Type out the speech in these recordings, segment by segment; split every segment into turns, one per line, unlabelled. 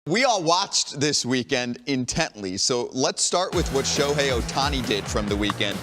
We all watched this weekend intently, so let's start with what Shohei Ohtani did from the weekend.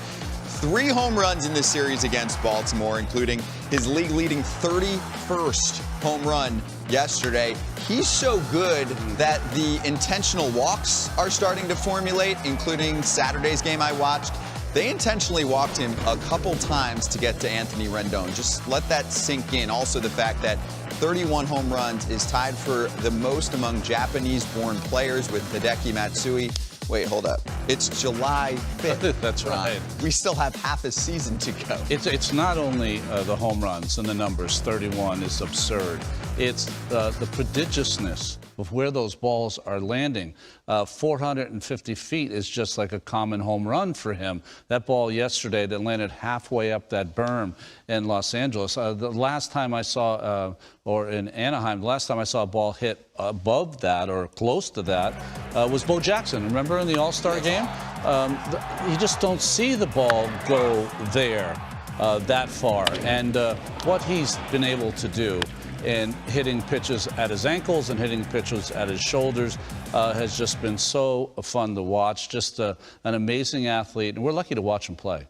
3 home runs in this series against Baltimore, including his league-leading 31st home run yesterday. He's so good that the intentional walks are starting to formulate, including Saturday's game I watched. They intentionally walked him a couple times to get to Anthony Rendon. Just let that sink in. Also, the fact that 31 home runs is tied for the most among Japanese-born players with Hideki Matsui. Wait, hold up. It's July 5th.
That's right.
We still have half a season to go.
It's not only the home runs and the numbers. 31 is absurd. It's the prodigiousness of where those balls are landing. 450 feet is just like a common home run for him. That ball yesterday that landed halfway up that berm in Los Angeles. The last time I saw, or in Anaheim, the last time I saw a ball hit above that or close to that was Bo Jackson. Remember in the All-Star game? You just don't see the ball go there that far. And what he's been able to do and hitting pitches at his ankles and hitting pitches at his shoulders has just been so fun to watch. Just an amazing athlete, and we're lucky to watch him play.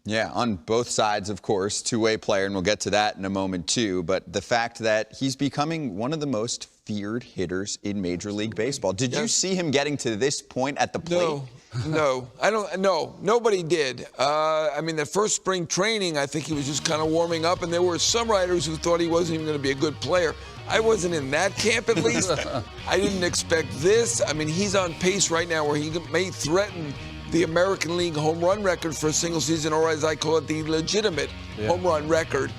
Yeah, on both sides, of course, two-way player, and we'll get to that in a moment, too. But the fact that he's becoming one of the most feared hitters in Major League Baseball. Did you see him getting to this point at the plate?
No, I don't. No, nobody did. I mean, the first spring training, I think he was just kind of warming up, and there were some writers who thought he wasn't even going to be a good player. I wasn't in that camp, at least. I didn't expect this. I mean, he's on pace right now where he may threaten the American League home run record for a single season, or as I call it, the legitimate home run record.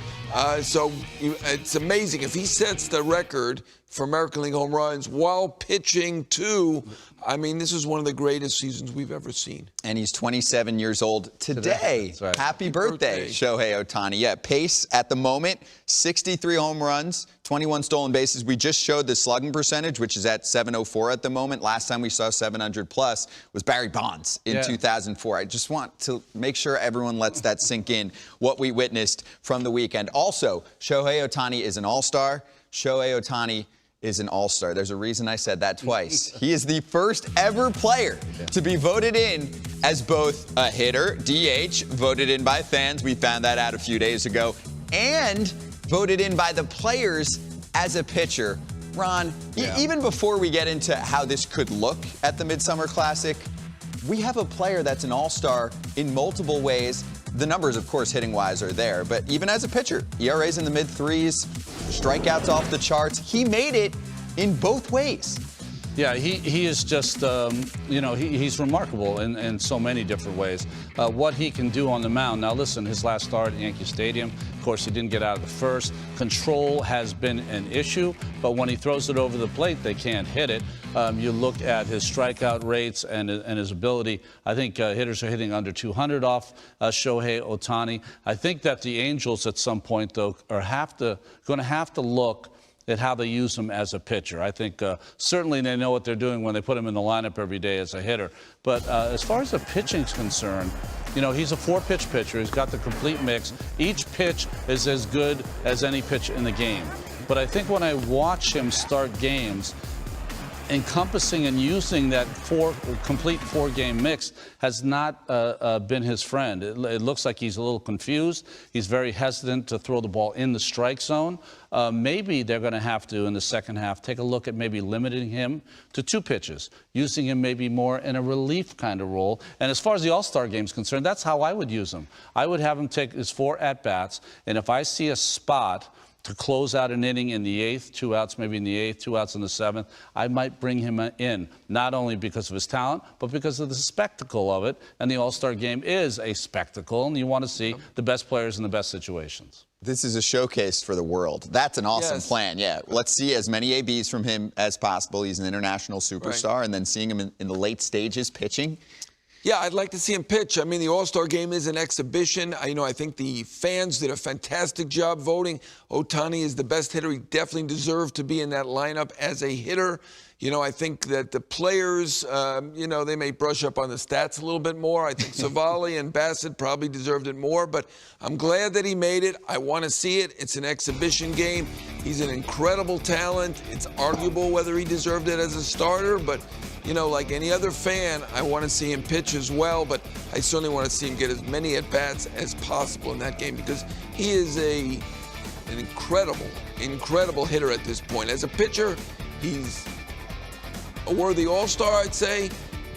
So it's amazing. If he sets the record for American League home runs while pitching too, I mean, this is one of the greatest seasons we've ever seen.
And he's 27 years old today.
That's right.
Happy birthday, Shohei Ohtani. Yeah, pace at the moment, 63 home runs, 21 stolen bases. We just showed the slugging percentage, which is at 704 at the moment. Last time we saw 700 plus was Barry Bonds in 2004. I just want to make sure everyone lets that sink in, what we witnessed from the weekend. Also, Shohei Ohtani is an all-star. Shohei Ohtani is an all-star. There's a reason I said that twice. He is the first ever player to be voted in as both a hitter, DH, voted in by fans. We found that out a few days ago, and voted in by the players as a pitcher. Ron, even before we get into how this could look at the Midsummer Classic, we have a player that's an all-star in multiple ways. The numbers, of course, hitting-wise are there, but even as a pitcher, ERA's in the mid-threes, strikeouts off the charts. He made it in both ways.
Yeah, he is just, he's remarkable in so many different ways. What he can do on the mound. Now, listen, his last start at Yankee Stadium, of course, he didn't get out of the first. Control has been an issue, but when he throws it over the plate, they can't hit it. You look at his strikeout rates and his ability. I think hitters are hitting under 200 off Shohei Ohtani. I think that the Angels at some point, though, are going to have to look at how they use him as a pitcher. I think certainly they know what they're doing when they put him in the lineup every day as a hitter. But as far as the pitching's concerned, he's a 4-pitch pitcher. He's got the complete mix. Each pitch is as good as any pitch in the game. But I think when I watch him start games, encompassing and using that complete 4-game mix has not been his friend. It looks like he's a little confused. He's very hesitant to throw the ball in the strike zone. Maybe they're going to have to, in the second half, take a look at maybe limiting him to 2 pitches, using him maybe more in a relief kind of role. And as far as the All-Star game is concerned, that's how I would use him. I would have him take his 4 at-bats, and if I see a spot to close out an inning in the 8th, 2 outs maybe in the 8th, 2 outs in the 7th, I might bring him in, not only because of his talent, but because of the spectacle of it. And the All-Star game is a spectacle, and you want to see the best players in the best situations.
This is a showcase for the world. That's an awesome plan, Let's see as many ABs from him as possible. He's an international superstar, and then seeing him in the late stages pitching.
Yeah, I'd like to see him pitch. I mean, the All-Star game is an exhibition. I think the fans did a fantastic job voting. Ohtani is the best hitter. He definitely deserved to be in that lineup as a hitter. You know, I think that the players, you know, they may brush up on the stats a little bit more. I think Savali and Bassett probably deserved it more, but I'm glad that he made it. I want to see it. It's an exhibition game. He's an incredible talent. It's arguable whether he deserved it as a starter, but, you know, like any other fan, I want to see him pitch as well, but I certainly want to see him get as many at-bats as possible in that game because he is an incredible hitter at this point. As a pitcher, he's a worthy all-star, I'd say,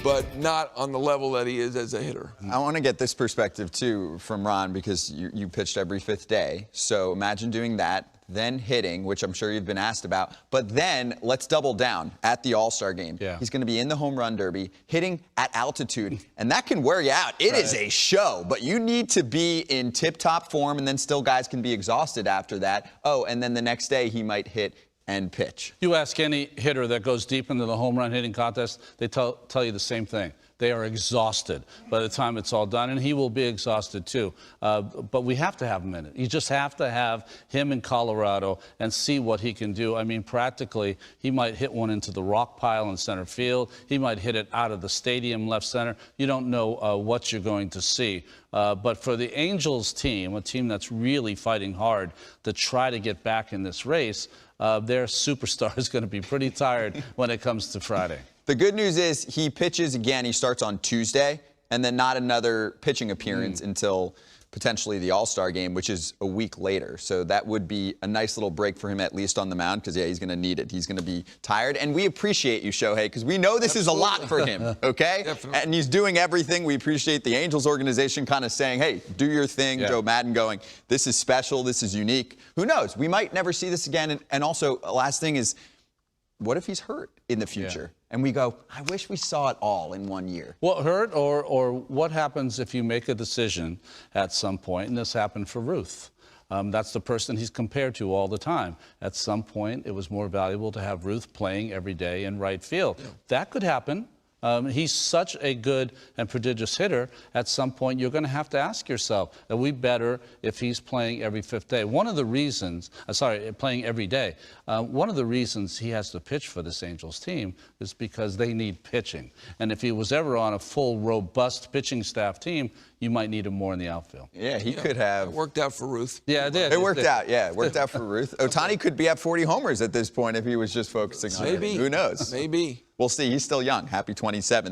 but not on the level that he is as a hitter.
I want to get this perspective, too, from Ron, because you pitched every 5th day. So imagine doing that, then hitting, which I'm sure you've been asked about. But then let's double down at the All-Star game.
Yeah.
He's going to be in the home run derby, hitting at altitude, and that can wear you out. It is a show, but you need to be in tip-top form, and then still guys can be exhausted after that. Oh, and then the next day he might hit and pitch.
You ask any hitter that goes deep into the home run hitting contest, they tell you the same thing. They are exhausted by the time it's all done, and he will be exhausted too. But we have to have him in it. You just have to have him in Colorado and see what he can do. I mean, practically, he might hit one into the rock pile in center field. He might hit it out of the stadium left center. You don't know what you're going to see. But for the Angels team, a team that's really fighting hard to try to get back in this race, their superstar is going to be pretty tired when it comes to Friday.
The good news is he pitches again. He starts on Tuesday, and then not another pitching appearance until potentially the All-Star game, which is a week later. So that would be a nice little break for him, at least on the mound, because, yeah, he's going to need it. He's going to be tired. And we appreciate you, Shohei, because we know this is a lot for him, okay?
Definitely.
And he's doing everything. We appreciate the Angels organization kind of saying, hey, do your thing.
Yeah.
Joe Madden going, this is special. This is unique. Who knows? We might never see this again. And also, last thing is, what if he's hurt in the future?
Yeah.
And we go, I wish we saw it all in 1 year.
What hurt, or what happens if you make a decision at some point, and this happened for Ruth. That's the person he's compared to all the time. At some point, it was more valuable to have Ruth playing every day in right field. Yeah. That could happen. He's such a good and prodigious hitter. At some point, you're going to have to ask yourself, are we better if he's playing every 5th day? One of the reasons, playing every day, one of the reasons he has to pitch for this Angels team is because they need pitching. And if he was ever on a full, robust pitching staff team, you might need him more in the outfield.
Yeah, he could have.
It worked out for Ruth.
Yeah, it did.
It worked out, yeah. It worked out for Ruth. Ohtani could be at 40 homers at this point if he was just focusing on it.
Maybe.
Who knows?
Maybe.
We'll see. He's still young. Happy 27.